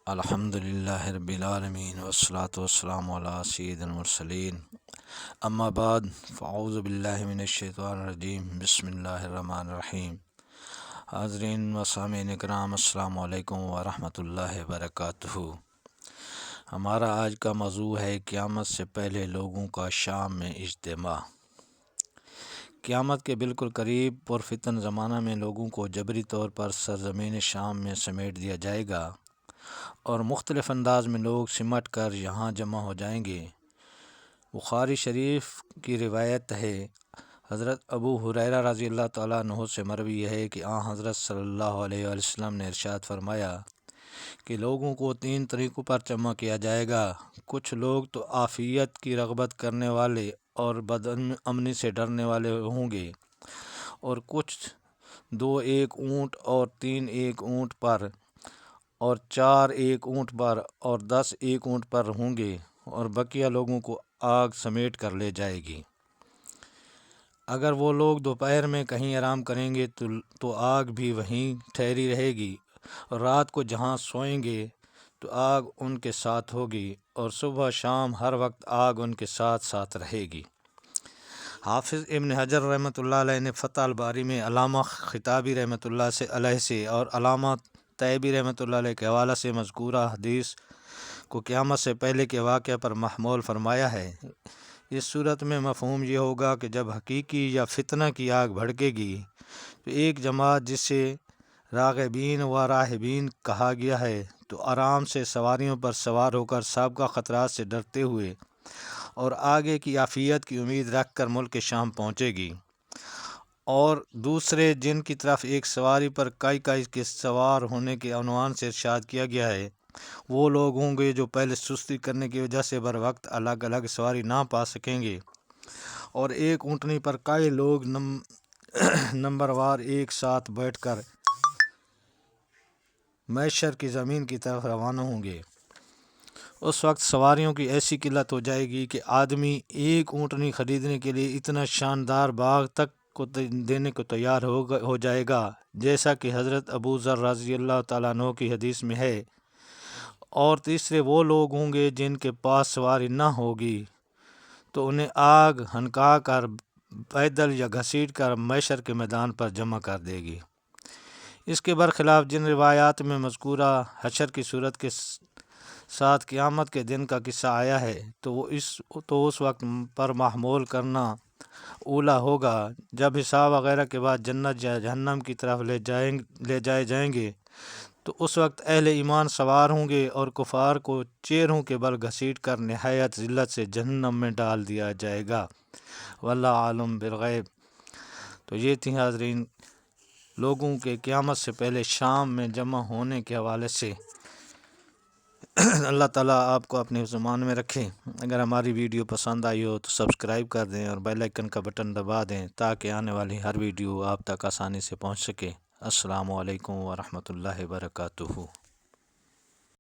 الحمدللہ رب العالمین والصلاة والسلام علی سید المرسلین اما بعد فاعوذ باللہ من الشیطان الرجیم بسم اللہ الرحمن الرحیم۔ حاضرین و سامعین کرام، السلام علیکم ورحمۃ اللہ وبرکاتہ۔ ہمارا آج کا موضوع ہے قیامت سے پہلے لوگوں کا شام میں اجتماع۔ قیامت کے بالکل قریب پرفتن زمانہ میں لوگوں کو جبری طور پر سرزمین شام میں سمیٹ دیا جائے گا اور مختلف انداز میں لوگ سمٹ کر یہاں جمع ہو جائیں گے۔ بخاری شریف کی روایت ہے، حضرت ابو ہریرہ رضی اللہ تعالیٰ عنہ سے مروی ہے کہ حضرت صلی اللہ علیہ وسلم نے ارشاد فرمایا کہ لوگوں کو 3 طریقوں پر جمع کیا جائے گا۔ کچھ لوگ تو عافیت کی رغبت کرنے والے اور بد امنی سے ڈرنے والے ہوں گے، اور کچھ 2 ایک اونٹ اور 3 ایک اونٹ پر اور 4 ایک اونٹ پر اور 10 ایک اونٹ پر ہوں گے، اور بقیہ لوگوں کو آگ سمیٹ کر لے جائے گی۔ اگر وہ لوگ دوپہر میں کہیں آرام کریں گے تو آگ بھی وہیں ٹھہری رہے گی، اور رات کو جہاں سوئیں گے تو آگ ان کے ساتھ ہوگی، اور صبح شام ہر وقت آگ ان کے ساتھ ساتھ رہے گی۔ حافظ ابن حجر رحمۃ اللہ علیہ نے فتح الباری میں علامہ خطابی رحمۃ اللہ علیہ سے اور علامہ طیبی رحمۃ اللہ علیہ کے حوالہ سے مذکورہ حدیث کو قیامت سے پہلے کے واقعہ پر محمول فرمایا ہے۔ اس صورت میں مفہوم یہ ہوگا کہ جب حقیقی یا فتنہ کی آگ بھڑکے گی تو ایک جماعت جسے راغبین و راہبین کہا گیا ہے تو آرام سے سواریوں پر سوار ہو کر سابقہ خطرات سے ڈرتے ہوئے اور آگے کی عافیت کی امید رکھ کر ملک شام پہنچے گی، اور دوسرے جن کی طرف ایک سواری پر کئی کے سوار ہونے کے عنوان سے ارشاد کیا گیا ہے، وہ لوگ ہوں گے جو پہلے سستی کرنے کی وجہ سے بر وقت الگ الگ سواری نہ پا سکیں گے، اور ایک اونٹنی پر کئی لوگ نمبر وار ایک ساتھ بیٹھ کر محشر کی زمین کی طرف روانہ ہوں گے۔ اس وقت سواریوں کی ایسی قلت ہو جائے گی کہ آدمی ایک اونٹنی خریدنے کے لیے اتنا شاندار باغ تک کو دینے کو تیار ہو جائے گا، جیسا کہ حضرت ابو ذر رضی اللہ تعالیٰ عنہ کی حدیث میں ہے۔ اور تیسرے وہ لوگ ہوں گے جن کے پاس سواری نہ ہوگی تو انہیں آگ ہنکا کر پیدل یا گھسیٹ کر محشر کے میدان پر جمع کر دے گی۔ اس کے برخلاف جن روایات میں مذکورہ حشر کی صورت کے ساتھ قیامت کے دن کا قصہ آیا ہے تو اس وقت پر محمول کرنا اولا ہوگا جب حساب وغیرہ کے بعد جنت یا جہنم کی طرف لے جائے جائیں گے، تو اس وقت اہل ایمان سوار ہوں گے اور کفار کو چیروں کے بل گھسیٹ کر نہایت ذلت سے جہنم میں ڈال دیا جائے گا۔ واللہ عالم بالغیب۔ تو یہ تھی حاضرین لوگوں کے قیامت سے پہلے شام میں جمع ہونے کے حوالے سے۔ اللہ تعالیٰ آپ کو اپنے زمان میں رکھے۔ اگر ہماری ویڈیو پسند آئی ہو تو سبسکرائب کر دیں اور بیل آئیکن کا بٹن دبا دیں تاکہ آنے والی ہر ویڈیو آپ تک آسانی سے پہنچ سکے۔ السلام علیکم ورحمۃ اللہ وبرکاتہ۔